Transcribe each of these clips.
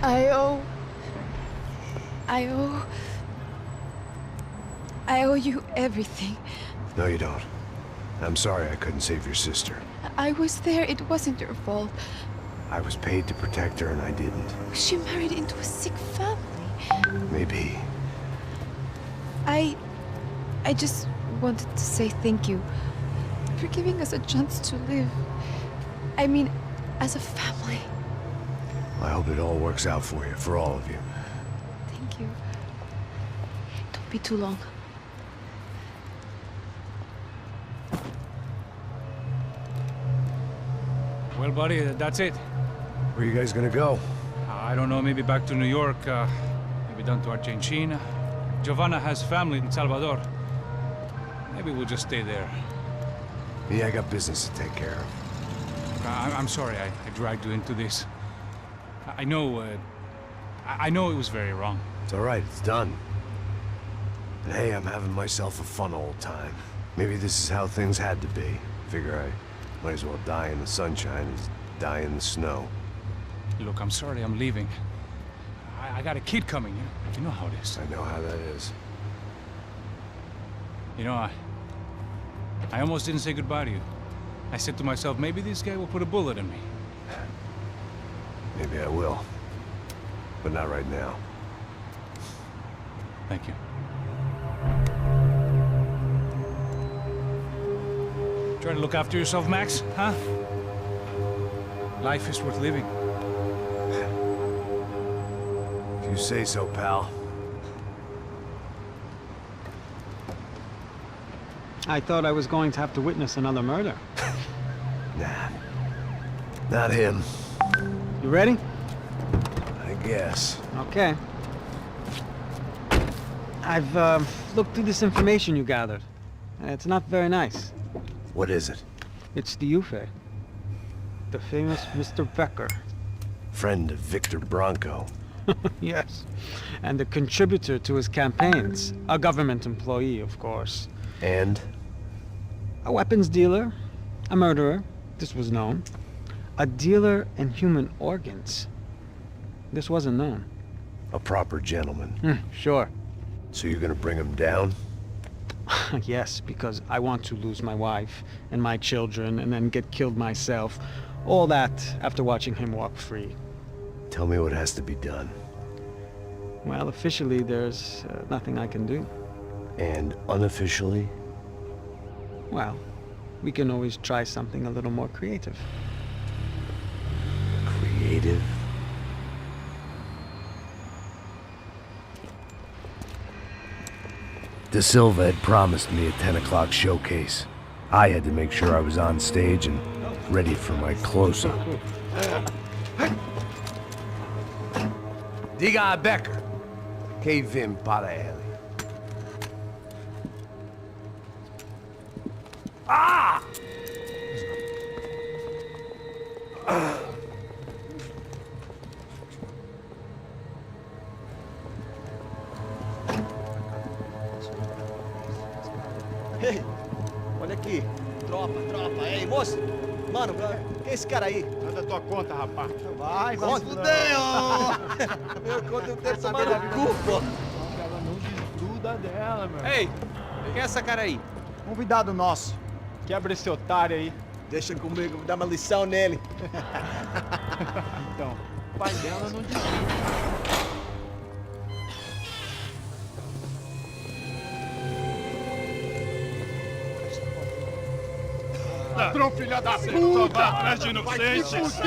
I owe... I owe you everything. No, you don't. I'm sorry I couldn't save your sister. I was there. It wasn't your fault. I was paid to protect her and I didn't. She married into a sick family. Maybe. I just wanted to say thank you for giving us a chance to live. I mean, as a family. I hope it all works out for you, for all of you. Thank you. Don't be too long. Well, buddy, that's it. Where are you guys gonna go? I don't know, maybe back to New York, maybe down to Argentina. Giovanna has family in Salvador. Maybe we'll just stay there. Yeah, I got business to take care of. I'm sorry I dragged you into this. I know it was very wrong. It's all right, it's done. And hey, I'm having myself a fun old time. Maybe this is how things had to be. Figure I might as well die in the sunshine as die in the snow. Look, I'm sorry I'm leaving. I got a kid coming, you know how it is. I know how that is. You know, I almost didn't say goodbye to you. I said to myself, maybe this guy will put a bullet in me. Maybe I will. But not right now. Thank you. Try to look after yourself, Max, huh? Life is worth living. If you say so, pal. I thought I was going to have to witness another murder. Nah. Not him. You ready? I guess. Okay. I've looked through this information you gathered. It's not very nice. What is it? It's the Ufe. The famous Mr. Becker. Friend of Victor Bronco. Yes. And a contributor to his campaigns. A government employee, of course. And? A weapons dealer. A murderer. This was known. A dealer in human organs. This wasn't known. A proper gentleman. Sure. So you're gonna bring him down? Yes, because I want to lose my wife and my children and then get killed myself. All that after watching him walk free. Tell me what has to be done. Well, officially, there's nothing I can do. And unofficially? Well, we can always try something a little more creative. Creative? De Silva had promised me a 10 o'clock showcase. I had to make sure I was on stage and ready for my close-up. Diga a Becker. Que vim para ele. Ah! Ei, olha aqui. Tropa. Ei, moço. Mano, quem é esse cara aí? Manda tua conta, rapaz. Vai se fuder, ó! Meu conta, eu quero saber da culpa. Ela não desgruda dela, meu. Ei, quem é essa cara aí? Convidado nosso. Quebra esse otário aí. Deixa comigo, dá uma lição nele. Então, o pai dela não desgruda. Ladrão, filha da puta! Vai atrás de inocentes!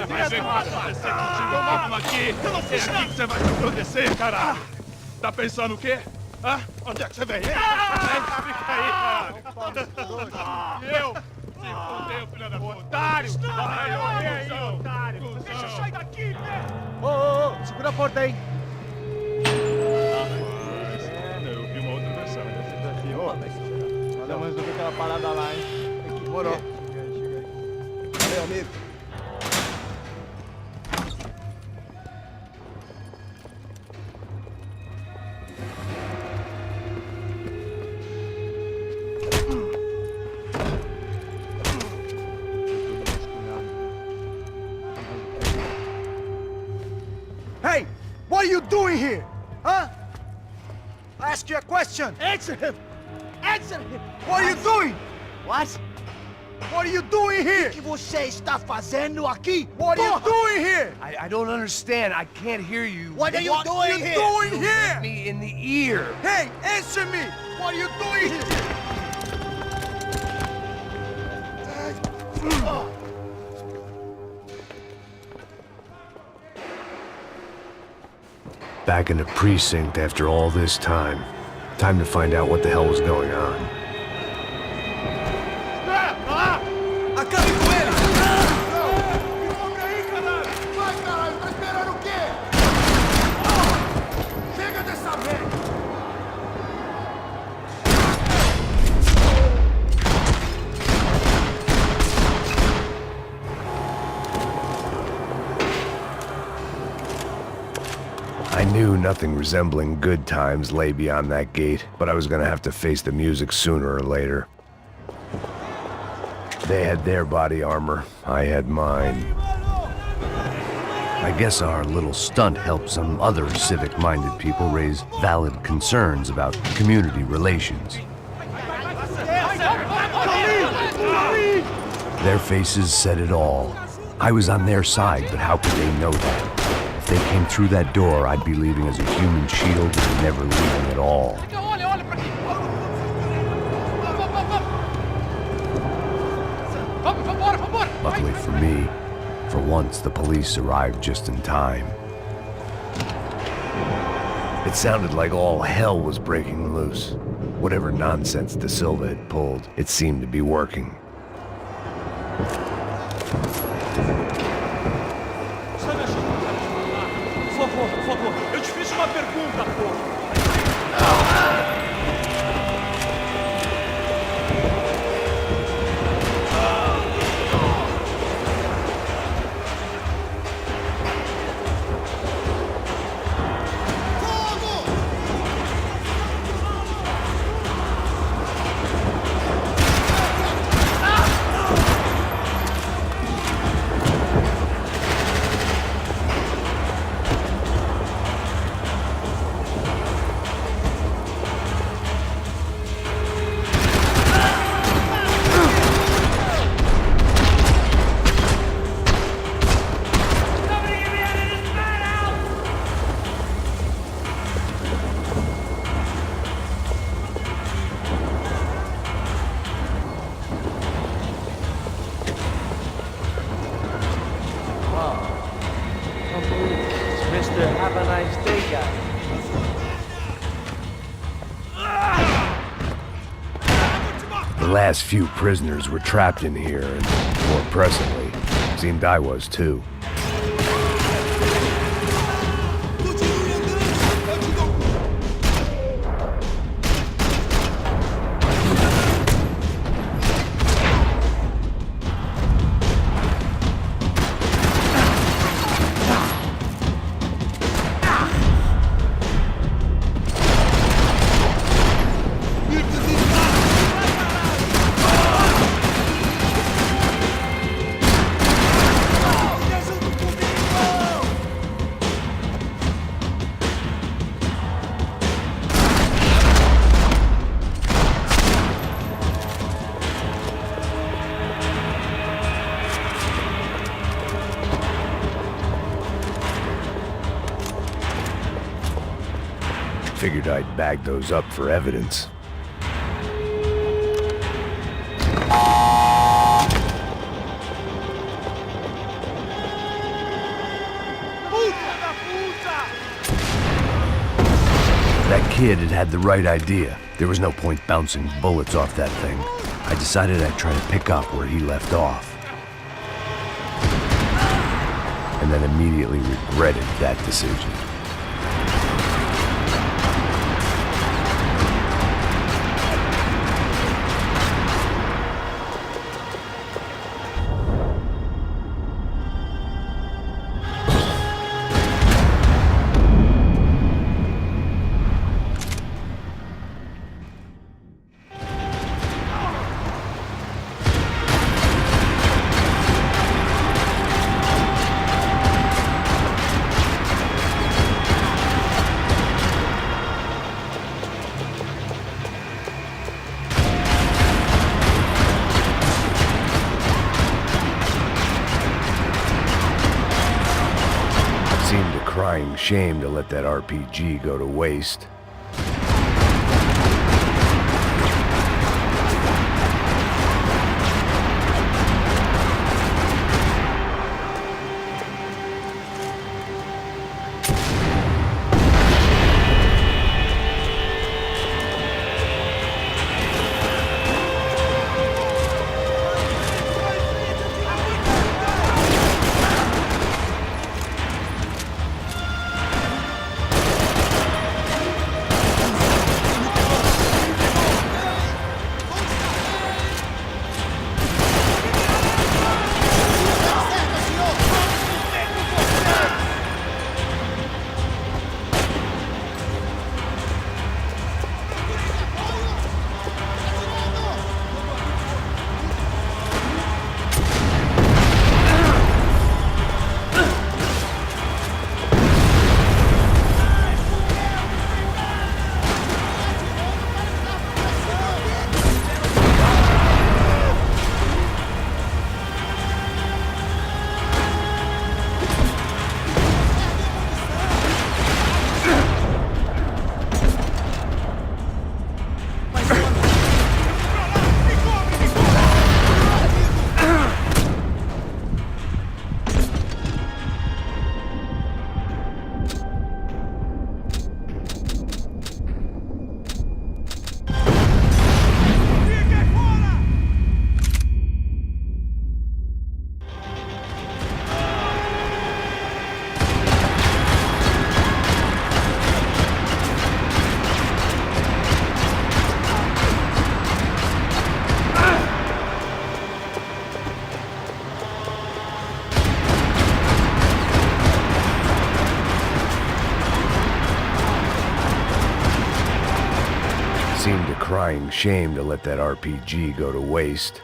Vai ver como aparecer contigo mesmo aqui! É aqui que você vai se acontecer, caralho! Tá pensando o quê? Hã? Onde é que você vem? Fica aí, caralho! Eu? Se fodeu, filha da puta! Otário! Vai morrer aí, otário! Deixa eu sair daqui, né? Ô, segura a porta aí. Eu vi uma outra versão. Olha, mas não vi aquela parada lá, hein? Morou. Valeu, amigo. Hey! doing here? Huh? I ask you a question. Answer him. Answer him. What are you doing? What? What are you doing here? O que você está fazendo aqui? What are you doing here? I don't understand. I can't hear you. What are you doing here? You hit me in the ear. Hey, answer me. What are you doing here? Back in the precinct after all this time. Time to find out what the hell was going on. Acabe com ele! Aí, caralho! Vai, caralho! Tá esperando o quê? Chega dessa merda! I knew nothing resembling good times lay beyond that gate, but I was gonna have to face the music sooner or later. They had their body armor, I had mine. I guess our little stunt helped some other civic-minded people raise valid concerns about community relations. Their faces said it all. I was on their side, but how could they know that? If they came through that door, I'd be leaving as a human shield and never leaving at all. Luckily for me, for once the police arrived just in time. It sounded like all hell was breaking loose. Whatever nonsense De Silva had pulled, it seemed to be working. Por favor, eu te fiz uma pergunta, porra. Have a nice day, guys. The last few prisoners were trapped in here, and more pressingly, it seemed I was too. Figured I'd bag those up for evidence. That kid had the right idea. There was no point bouncing bullets off that thing. I decided I'd try to pick up where he left off. And then immediately regretted that decision. crying shame to let that RPG go to waste. Seemed a crying shame to let that RPG go to waste.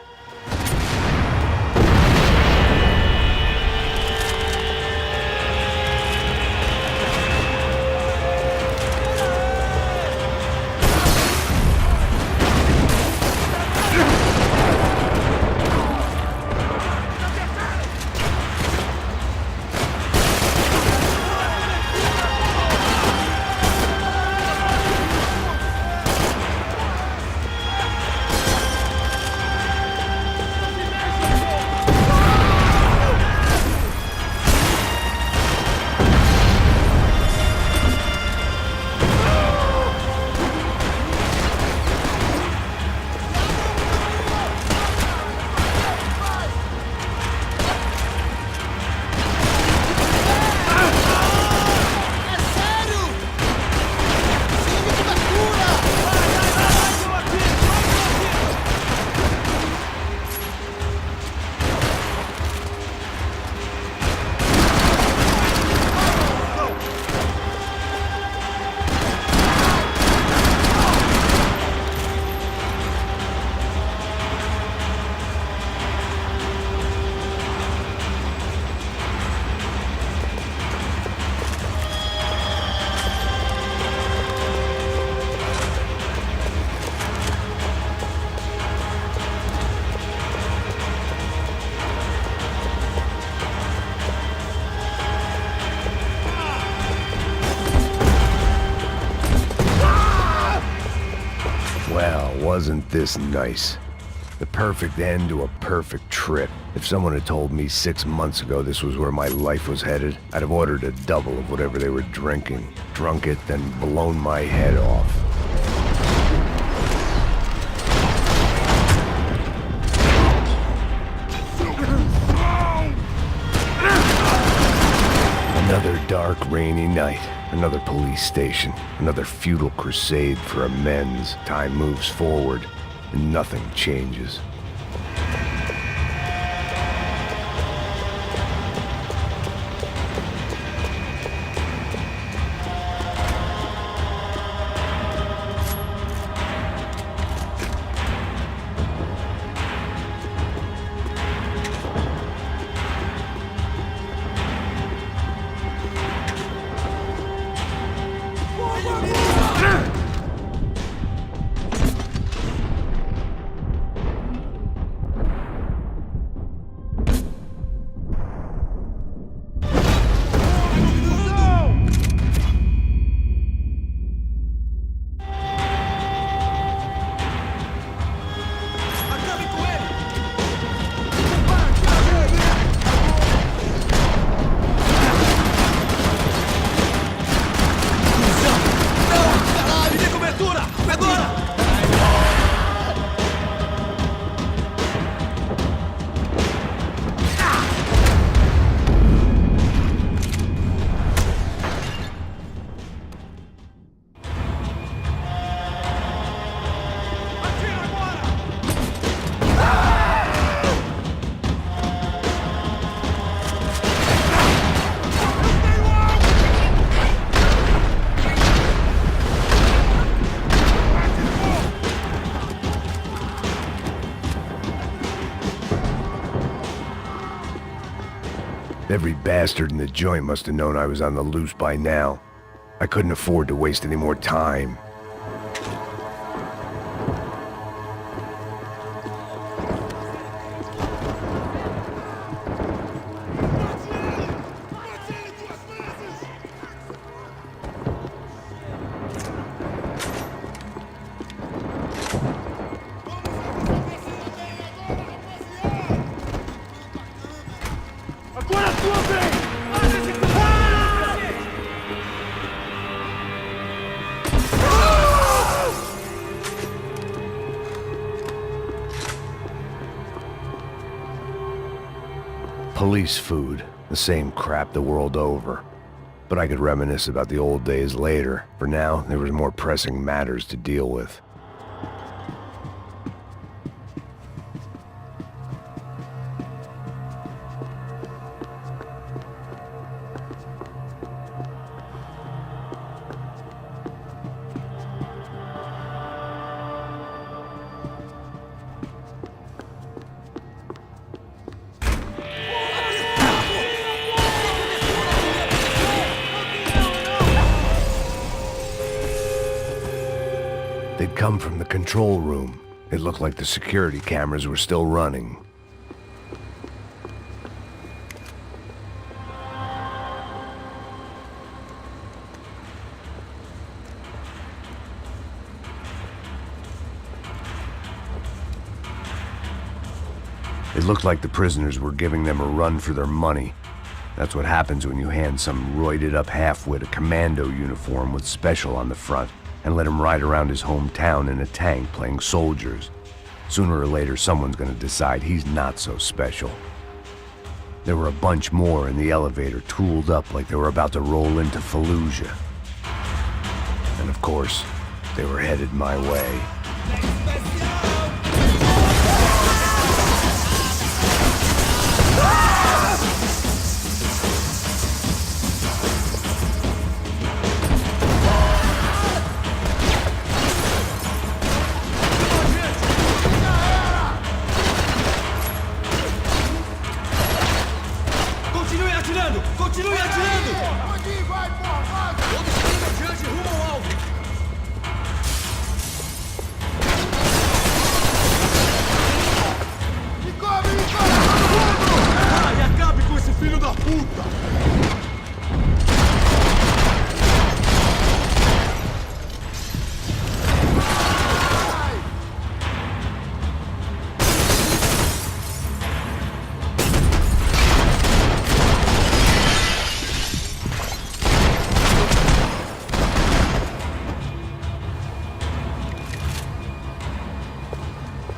Well, wasn't this nice? The perfect end to a perfect trip. If someone had told me 6 months ago this was where my life was headed, I'd have ordered a double of whatever they were drinking, drunk it, then blown my head off. Another dark, rainy night. Another police station. Another futile crusade for amends. Time moves forward, and nothing changes. Every bastard in the joint must have known I was on the loose by now. I couldn't afford to waste any more time. Police food, the same crap the world over. But I could reminisce about the old days later. For now, there was more pressing matters to deal with. They'd come from the control room. It looked like the security cameras were still running. It looked like the prisoners were giving them a run for their money. That's what happens when you hand some roided-up halfwit a commando uniform with special on the front and let him ride around his hometown in a tank playing soldiers. Sooner or later, someone's gonna decide he's not so special. There were a bunch more in the elevator, tooled up like they were about to roll into Fallujah. And of course, they were headed my way. Continue atirando! Aqui, vai, porra, vai! Todos seguindo adiante, rumo ao alvo! Me cobre, vagabundo! Ah, e acabe com esse filho da puta!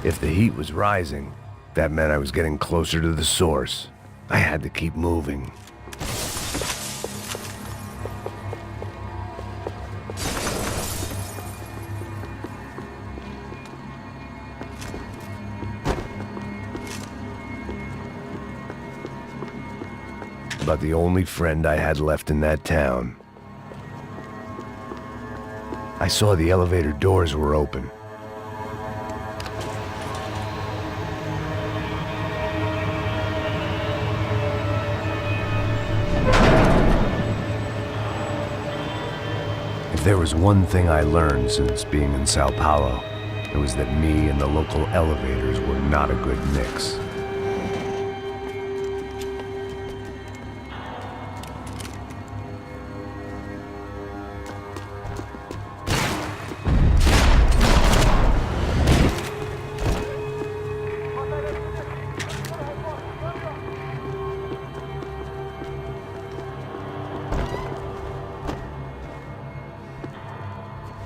If the heat was rising, that meant I was getting closer to the source. I had to keep moving. About the only friend I had left in that town. I saw the elevator doors were open. If there was one thing I learned since being in Sao Paulo, it was that me and the local elevators were not a good mix.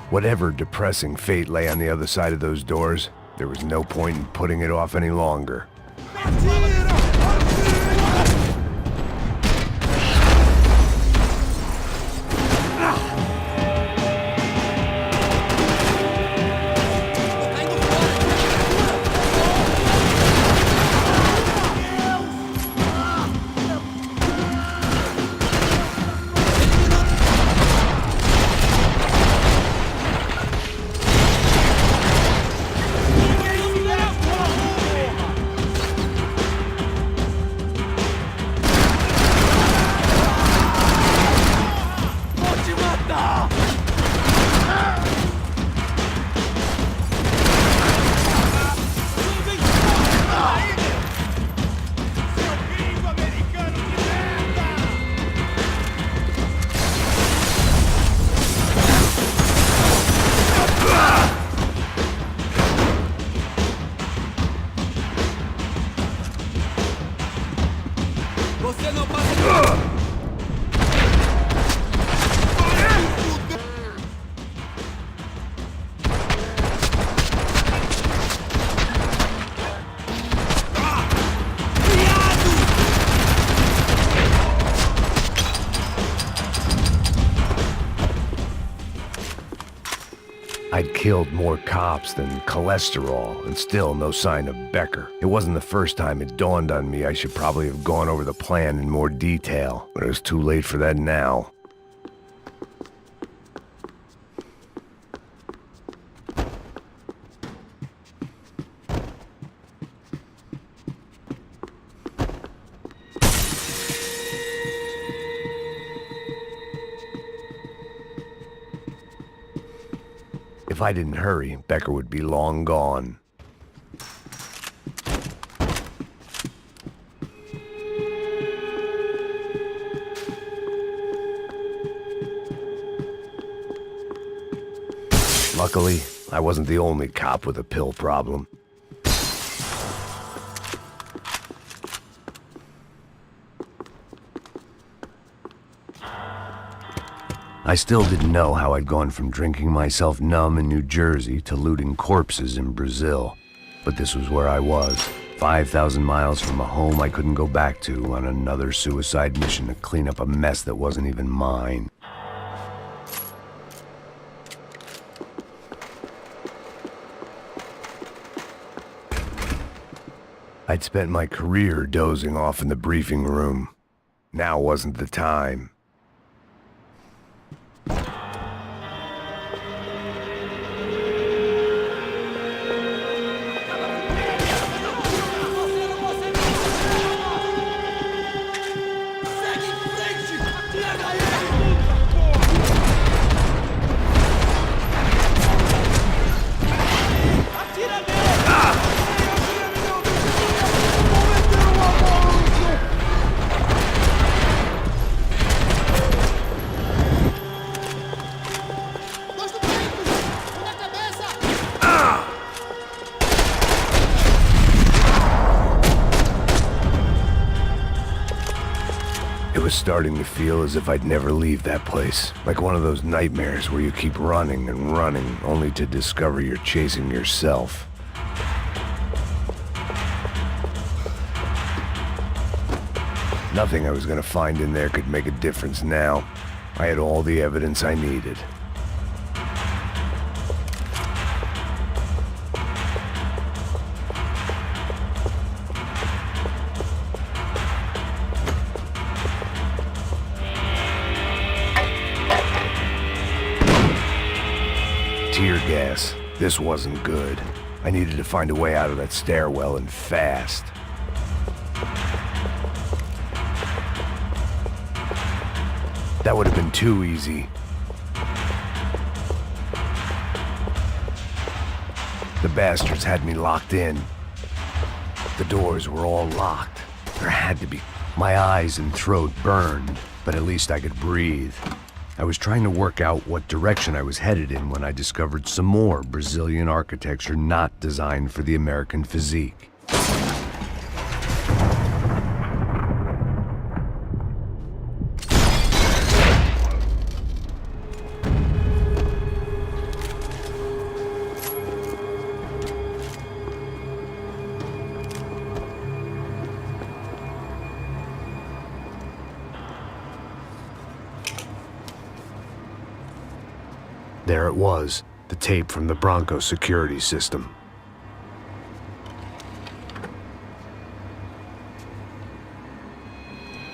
Whatever depressing fate lay on the other side of those doors, there was no point in putting it off any longer. I'd killed more cops than cholesterol, and still no sign of Becker. It wasn't the first time it dawned on me I should probably have gone over the plan in more detail, but it was too late for that now. If I didn't hurry, Becker would be long gone. Luckily, I wasn't the only cop with a pill problem. I still didn't know how I'd gone from drinking myself numb in New Jersey to looting corpses in Brazil. But this was where I was, 5,000 miles from a home I couldn't go back to, on another suicide mission to clean up a mess that wasn't even mine. I'd spent my career dozing off in the briefing room. Now wasn't the time. It was starting to feel as if I'd never leave that place. Like one of those nightmares where you keep running and running, only to discover you're chasing yourself. Nothing I was gonna find in there could make a difference now. I had all the evidence I needed. Tear gas. This wasn't good. I needed to find a way out of that stairwell, and fast. That would have been too easy. The bastards had me locked in. The doors were all locked. There had to be. My eyes and throat burned, but at least I could breathe. I was trying to work out what direction I was headed in when I discovered some more Brazilian architecture not designed for the American physique. There it was, the tape from the Bronco security system.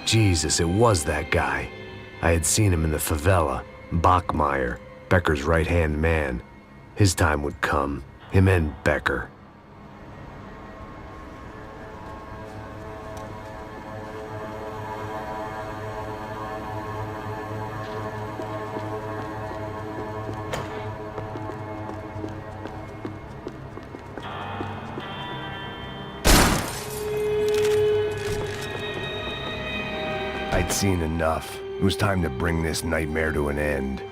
Jesus, it was that guy. I had seen him in the favela, Bachmeyer, Becker's right-hand man. His time would come, him and Becker. I'd seen enough. It was time to bring this nightmare to an end.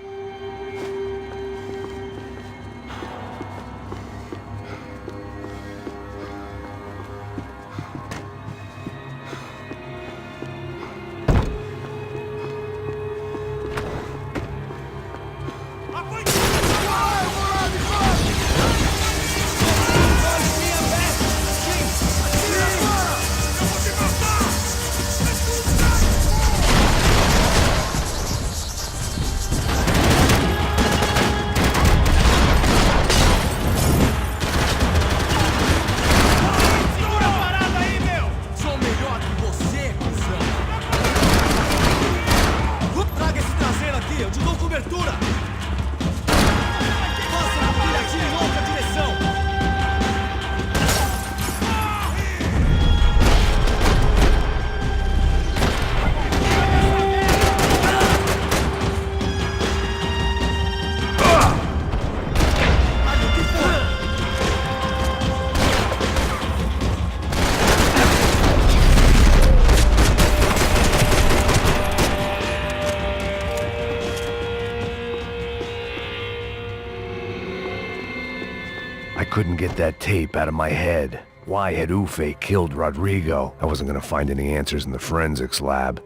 couldn't get that tape out of my head. Why had Ufe killed Rodrigo? I wasn't gonna find any answers in the forensics lab.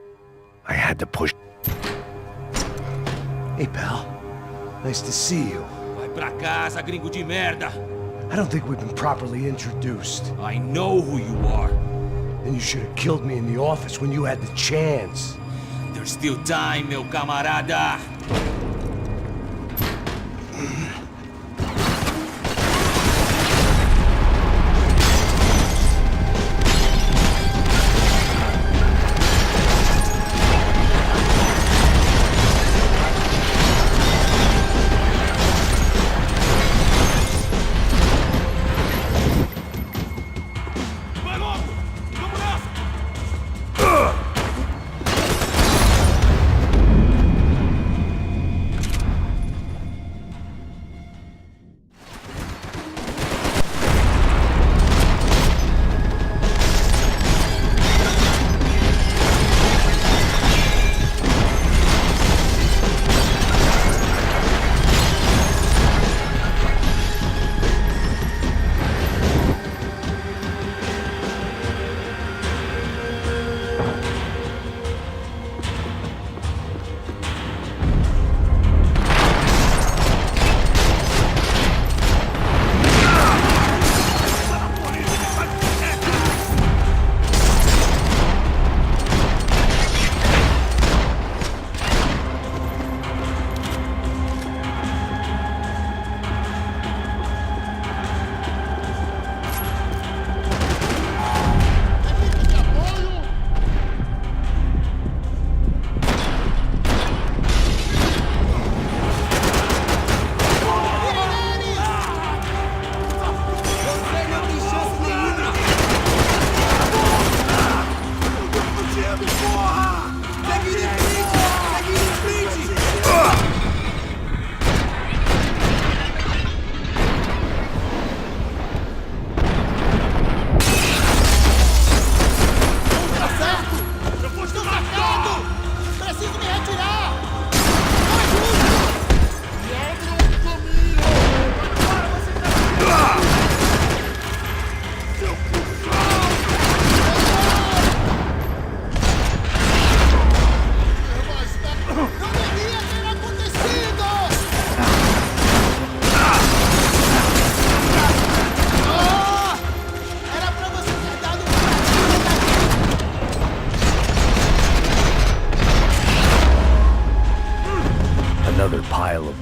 I had to push. Hey, pal. Nice to see you. Vai pra casa, gringo de merda! I don't think we've been properly introduced. I know who you are. Then you should have killed me in the office when you had the chance. There's still time, meu camarada!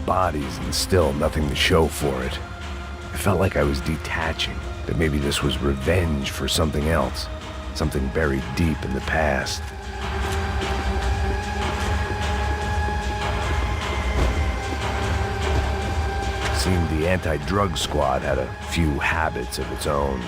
Bodies and still nothing to show for it. I felt like I was detaching, that maybe this was revenge for something else, something buried deep in the past. Seemed the anti-drug squad had a few habits of its own.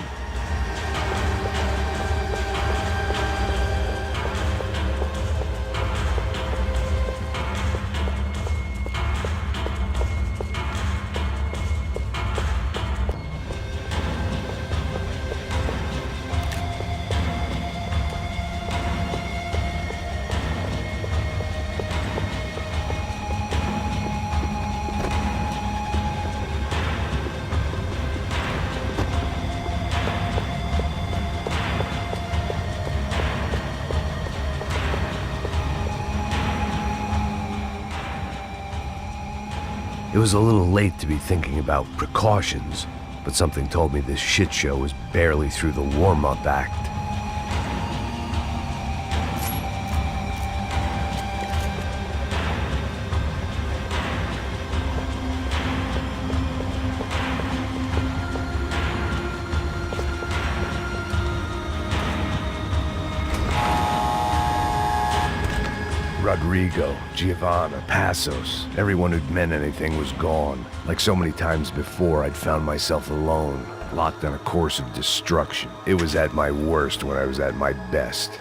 It was a little late to be thinking about precautions, but something told me this shit show was barely through the warm-up act. Rodrigo, Giovanna, Passos, everyone who'd meant anything was gone. Like so many times before, I'd found myself alone, locked on a course of destruction. It was at my worst when I was at my best.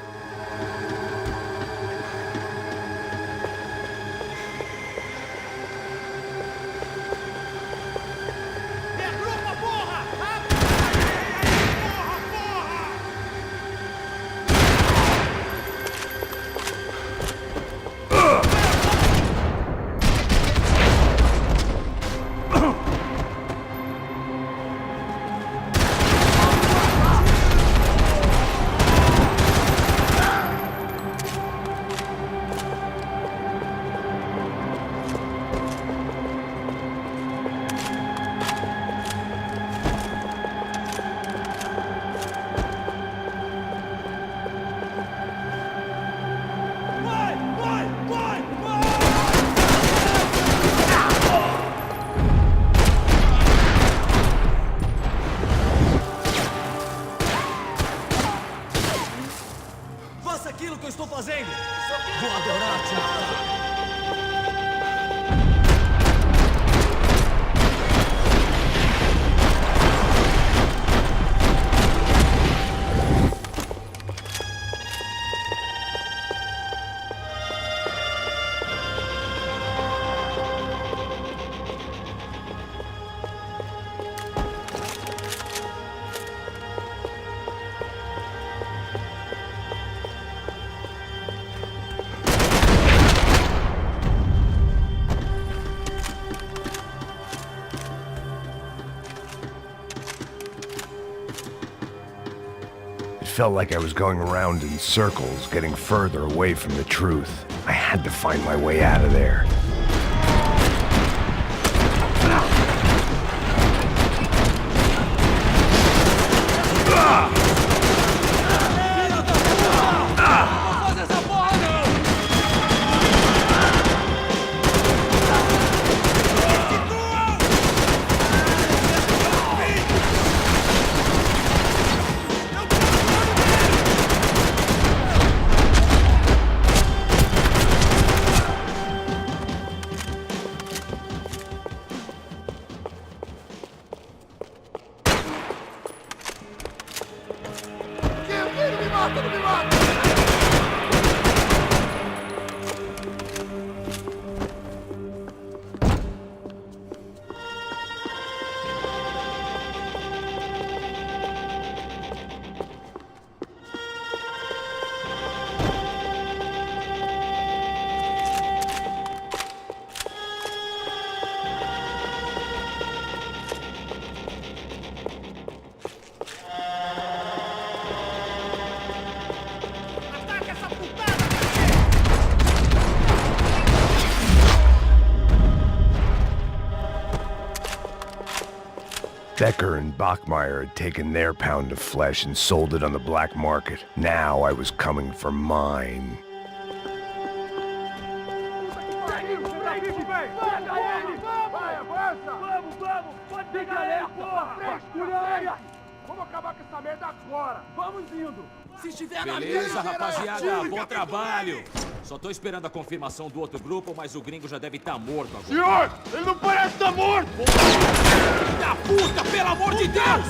aquilo que eu estou fazendo. Vou adorar te matar. It felt like I was going around in circles, getting further away from the truth. I had to find my way out of there. Becker and Bachmeyer had taken their pound of flesh and sold it on the black market. Now I was coming for mine. Beleza, rapaziada, bom trabalho. Só tô esperando a confirmação do outro grupo, mas o gringo já deve estar morto agora. Senhor, ele não parece estar morto! Filho da puta, pelo amor de Deus!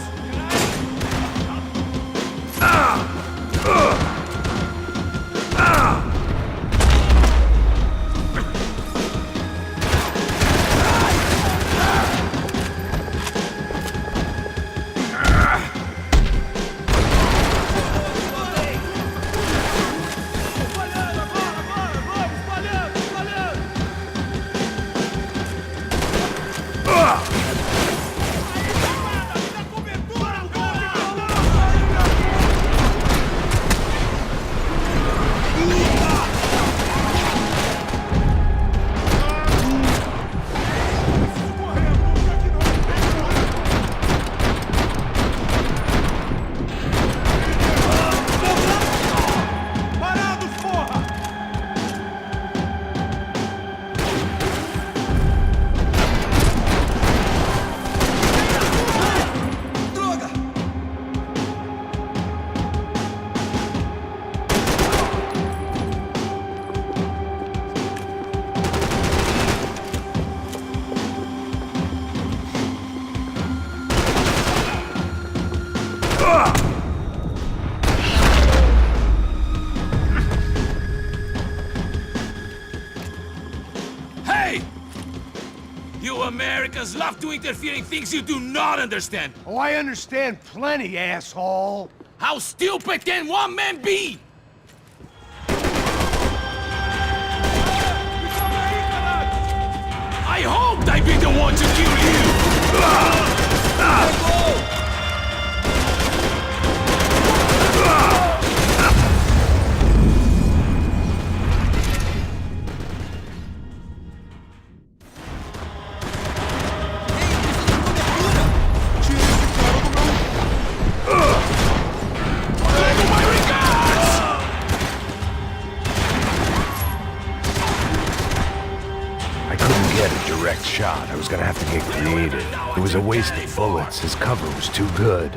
Americans love to interfere in things you do not understand. Oh, I understand plenty, asshole. How stupid can one man be? I hoped I'd be the one to kill you! Shot. I was gonna have to get creative. It was a waste of bullets. His cover was too good.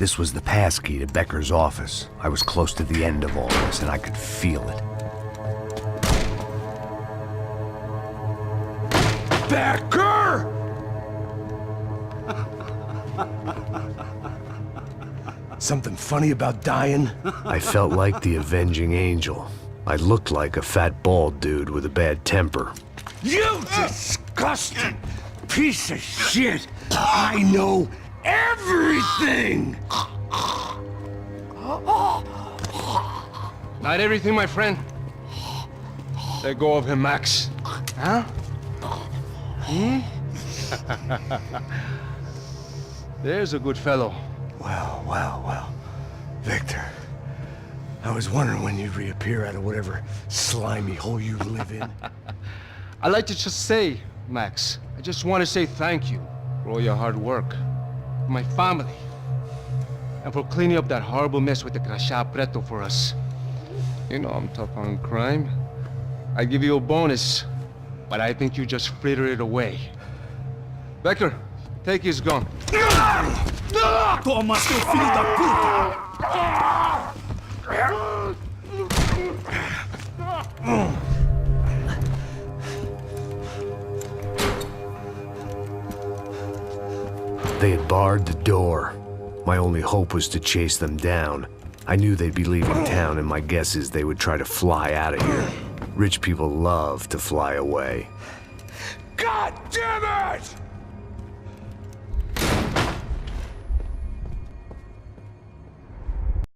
This was the passkey to Becker's office. I was close to the end of all this, and I could feel it. Becker! Something funny about dying? I felt like the avenging angel. I looked like a fat bald dude with a bad temper. You disgusting piece of shit! I know everything! Not everything, my friend. Let go of him, Max. Huh? There's a good fellow. Well. Victor, I was wondering when you'd reappear out of whatever slimy hole you live in. I'd like to just say, Max, I just want to say thank you for all your hard work, for my family, and for cleaning up that horrible mess with the crachá preto for us. You know I'm tough on crime. I give you a bonus, but I think you just frittered it away. Becker, take his gun. Toma, seu filho da puta! They had barred the door. My only hope was to chase them down. I knew they'd be leaving town, and my guess is they would try to fly out of here. Rich people love to fly away. God damn it!